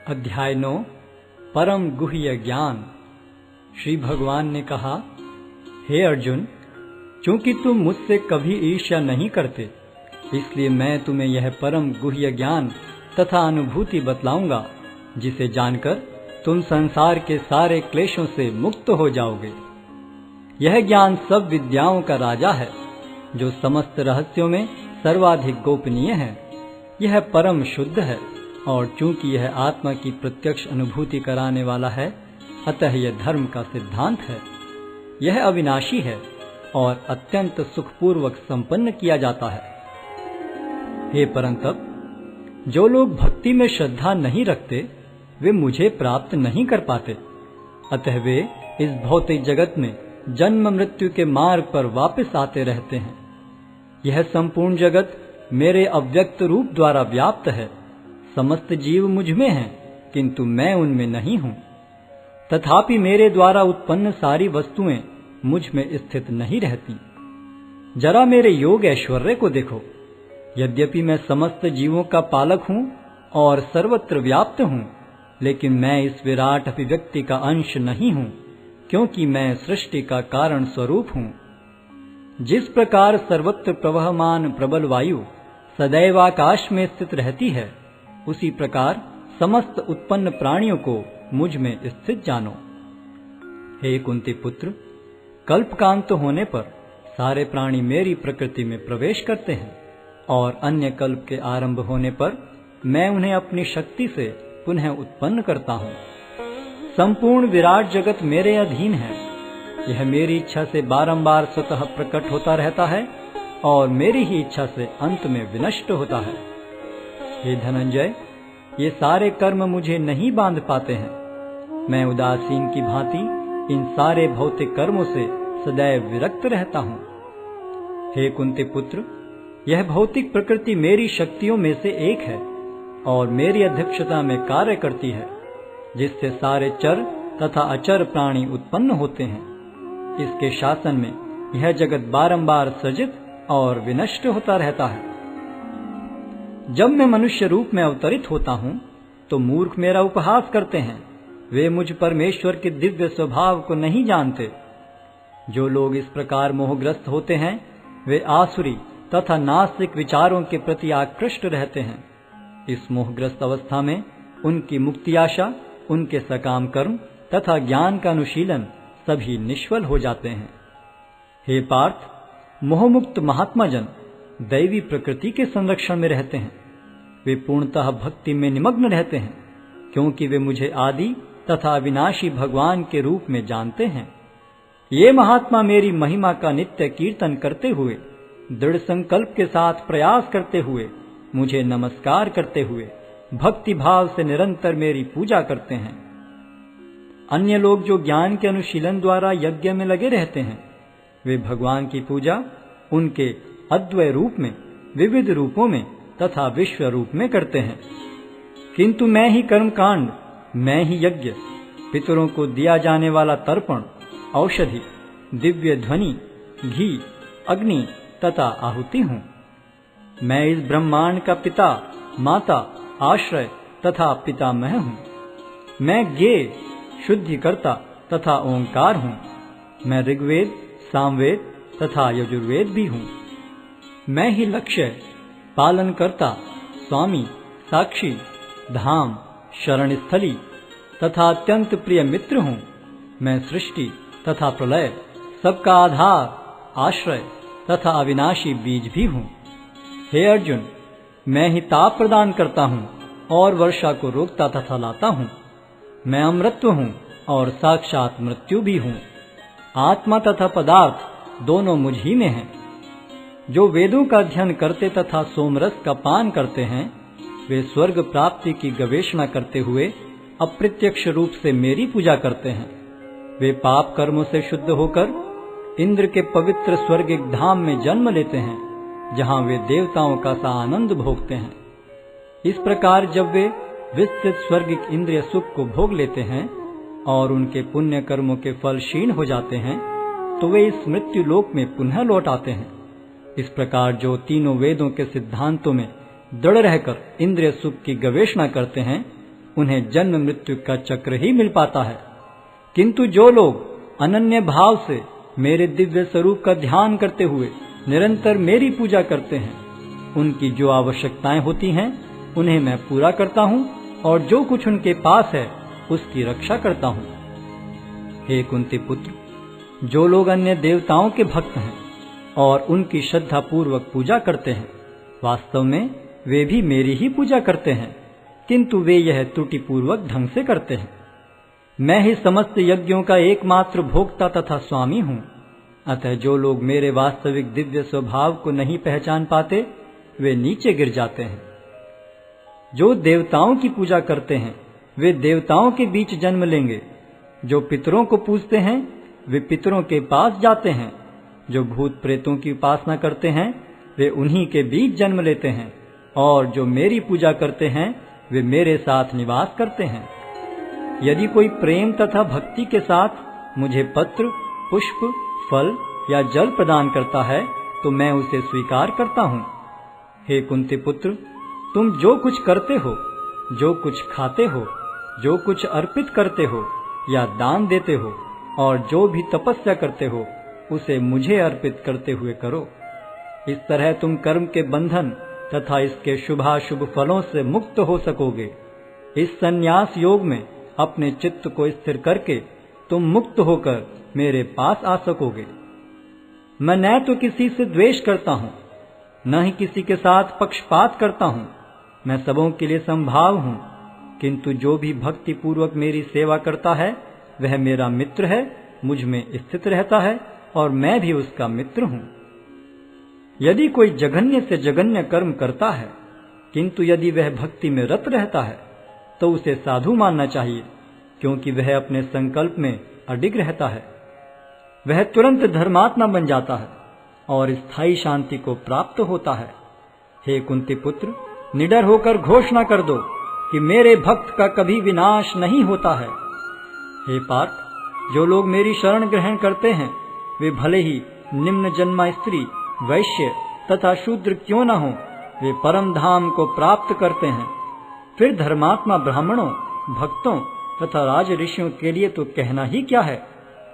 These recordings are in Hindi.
अध्याय 9 परम गुह्य ज्ञान। श्री भगवान ने कहा, हे अर्जुन, चूंकि तुम मुझसे कभी ईर्ष्या नहीं करते, इसलिए मैं तुम्हें यह परम गुह्य ज्ञान तथा अनुभूति बतलाऊंगा, जिसे जानकर तुम संसार के सारे क्लेशों से मुक्त हो जाओगे। यह ज्ञान सब विद्याओं का राजा है, जो समस्त रहस्यों में सर्वाधिक गोपनीय है। यह परम शुद्ध है, और चूंकि यह आत्मा की प्रत्यक्ष अनुभूति कराने वाला है, अतः यह धर्म का सिद्धांत है। यह अविनाशी है और अत्यंत सुखपूर्वक संपन्न किया जाता है। हे परंतप, जो लोग भक्ति में श्रद्धा नहीं रखते, वे मुझे प्राप्त नहीं कर पाते। अतः वे इस भौतिक जगत में जन्म मृत्यु के मार्ग पर वापस आते रहते हैं। यह संपूर्ण जगत मेरे अव्यक्त रूप द्वारा व्याप्त है। समस्त जीव मुझ में हैं, किंतु मैं उनमें नहीं हूं। तथापि मेरे द्वारा उत्पन्न सारी वस्तुएं मुझ में स्थित नहीं रहती। जरा मेरे योग ऐश्वर्य को देखो। यद्यपि मैं समस्त जीवों का पालक हूं और सर्वत्र व्याप्त हूं, लेकिन मैं इस विराट अभिव्यक्ति का अंश नहीं हूं, क्योंकि मैं सृष्टि का कारण स्वरूप हूं। जिस प्रकार सर्वत्र प्रवहमान प्रबल वायु सदैव आकाश में स्थित रहती है, उसी प्रकार समस्त उत्पन्न प्राणियों को मुझ में स्थित जानो। हे कुंती पुत्र, कल्पकांत होने पर सारे प्राणी मेरी प्रकृति में प्रवेश करते हैं, और अन्य कल्प के आरंभ होने पर मैं उन्हें अपनी शक्ति से पुनः उत्पन्न करता हूँ। संपूर्ण विराट जगत मेरे अधीन है। यह मेरी इच्छा से बारंबार स्वतः प्रकट होता रहता है, और मेरी ही इच्छा से अंत में विनष्ट होता है। हे धनंजय, ये सारे कर्म मुझे नहीं बांध पाते हैं। मैं उदासीन की भांति इन सारे भौतिक कर्मों से सदैव विरक्त रहता हूँ। हे कुंती पुत्र, यह भौतिक प्रकृति मेरी शक्तियों में से एक है, और मेरी अध्यक्षता में कार्य करती है, जिससे सारे चर तथा अचर प्राणी उत्पन्न होते हैं। इसके शासन में यह जगत बारंबार सृजित और विनष्ट होता रहता है। जब मैं मनुष्य रूप में अवतरित होता हूँ, तो मूर्ख मेरा उपहास करते हैं। वे मुझ परमेश्वर के दिव्य स्वभाव को नहीं जानते। जो लोग इस प्रकार मोहग्रस्त होते हैं, वे आसुरी तथा नास्तिक विचारों के प्रति आकृष्ट रहते हैं। इस मोहग्रस्त अवस्था में उनकी मुक्ति आशा, उनके सकाम कर्म तथा ज्ञान का अनुशीलन सभी निष्फल हो जाते हैं। हे पार्थ, मोहमुक्त महात्मा जन दैवी प्रकृति के संरक्षण में रहते हैं। वे पूर्णतः भक्ति में निमग्न रहते हैं, क्योंकि वे मुझे आदि तथा अविनाशी भगवान के रूप में जानते हैं। ये महात्मा मेरी महिमा का नित्य कीर्तन करते हुए, दृढ़ संकल्प के साथ प्रयास करते हुए, मुझे नमस्कार करते हुए भक्ति भाव से निरंतर मेरी पूजा करते हैं। अन्य लोग जो ज्ञान के अनुशीलन द्वारा यज्ञ में लगे रहते हैं, वे भगवान की पूजा उनके अद्वय रूप में, विविध रूपों में तथा विश्व रूप में करते हैं। किंतु मैं ही कर्मकांड, मैं ही यज्ञ, पितरों को दिया जाने वाला तर्पण, औषधि, दिव्य ध्वनि, घी, अग्नि तथा आहुति हूँ। मैं इस ब्रह्मांड का पिता, माता, आश्रय तथा पितामह हूँ। मैं ज्ञेय, शुद्धिकर्ता तथा ओंकार हूँ। मैं ऋग्वेद, सामवेद तथा यजुर्वेद भी हूँ। मैं ही लक्ष्य, पालनकर्ता, स्वामी, साक्षी, धाम, शरण स्थली तथा अत्यंत प्रिय मित्र हूँ। मैं सृष्टि तथा प्रलय, सबका आधार, आश्रय तथा अविनाशी बीज भी हूँ। हे अर्जुन, मैं ही ताप प्रदान करता हूँ और वर्षा को रोकता तथा लाता हूँ। मैं अमृतत्व हूँ और साक्षात मृत्यु भी हूँ। आत्मा तथा पदार्थ दोनों मुझ ही में हैं। जो वेदों का अध्ययन करते तथा सोमरस का पान करते हैं, वे स्वर्ग प्राप्ति की गवेषणा करते हुए अप्रत्यक्ष रूप से मेरी पूजा करते हैं। वे पाप कर्मों से शुद्ध होकर इंद्र के पवित्र स्वर्गिक धाम में जन्म लेते हैं, जहां वे देवताओं का सा आनंद भोगते हैं। इस प्रकार जब वे विस्तृत स्वर्गिक इंद्रिय सुख को भोग लेते हैं और उनके पुण्य कर्मों के फल क्षीण हो जाते हैं, तो वे इस मृत्यु लोक में पुनः लौट आते हैं। इस प्रकार जो तीनों वेदों के सिद्धांतों में दृढ़ रहकर इंद्रिय सुख की गवेषणा करते हैं, उन्हें जन्म मृत्यु का चक्र ही मिल पाता है। किंतु जो लोग अनन्य भाव से मेरे दिव्य स्वरूप का ध्यान करते हुए निरंतर मेरी पूजा करते हैं, उनकी जो आवश्यकताएं होती हैं उन्हें मैं पूरा करता हूँ और जो कुछ उनके पास है उसकी रक्षा करता हूँ। हे कुंती पुत्र, जो लोग अन्य देवताओं के भक्त हैं और उनकी श्रद्धा पूर्वक पूजा करते हैं, वास्तव में वे भी मेरी ही पूजा करते हैं, किंतु वे यह त्रुटिपूर्वक ढंग से करते हैं। मैं ही समस्त यज्ञों का एकमात्र भोक्ता तथा स्वामी हूँ। अतः जो लोग मेरे वास्तविक दिव्य स्वभाव को नहीं पहचान पाते, वे नीचे गिर जाते हैं। जो देवताओं की पूजा करते हैं वे देवताओं के बीच जन्म लेंगे। जो पितरों को पूजते हैं वे पितरों के पास जाते हैं। जो भूत प्रेतों की उपासना करते हैं वे उन्हीं के बीच जन्म लेते हैं। और जो मेरी पूजा करते हैं वे मेरे साथ निवास करते हैं। यदि कोई प्रेम तथा भक्ति के साथ मुझे पत्र, पुष्प, फल या जल प्रदान करता है तो मैं उसे स्वीकार करता हूँ। हे कुंती पुत्र, तुम जो कुछ करते हो, जो कुछ खाते हो, जो कुछ अर्पित करते हो या दान देते हो और जो भी तपस्या करते हो, उसे मुझे अर्पित करते हुए करो। इस तरह तुम कर्म के बंधन तथा इसके शुभाशुभ फलों से मुक्त हो सकोगे। इस संन्यास योग में अपने चित्त को स्थिर करके तुम मुक्त होकर मेरे पास आ सकोगे। मैं न तो किसी से द्वेष करता हूँ, न ही किसी के साथ पक्षपात करता हूँ। मैं सबों के लिए समभाव हूँ, किंतु जो भी भक्ति पूर्वक मेरी सेवा करता है वह मेरा मित्र है, मुझ में स्थित रहता है और मैं भी उसका मित्र हूँ। यदि कोई जघन्य से जघन्य कर्म करता है, किंतु यदि वह भक्ति में रत रहता है तो उसे साधु मानना चाहिए, क्योंकि वह अपने संकल्प में अडिग रहता है। वह तुरंत धर्मात्मा बन जाता है और स्थायी शांति को प्राप्त होता है। हे कुंती पुत्र, निडर होकर घोषणा कर दो कि मेरे भक्त का कभी विनाश नहीं होता है। हे पार्थ, जो लोग मेरी शरण ग्रहण करते हैं वे भले ही निम्न जन्मा स्त्री, वैश्य तथा शूद्र क्यों न हो, वे परम धाम को प्राप्त करते हैं। फिर धर्मात्मा ब्राह्मणों, भक्तों तथा राज ऋषियों के लिए तो कहना ही क्या है।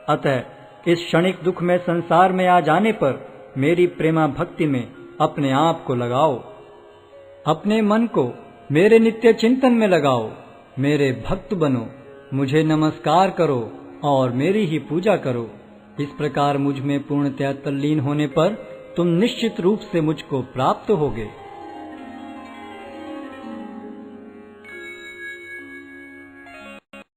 अतः इस क्षणिक दुख में संसार में आ जाने पर मेरी प्रेमा भक्ति में अपने आप को लगाओ। अपने मन को मेरे नित्य चिंतन में लगाओ। मेरे भक्त बनो, मुझे नमस्कार करो और मेरी ही पूजा करो। इस प्रकार मुझ में पूर्णतया तल्लीन होने पर तुम निश्चित रूप से मुझको प्राप्त होगे।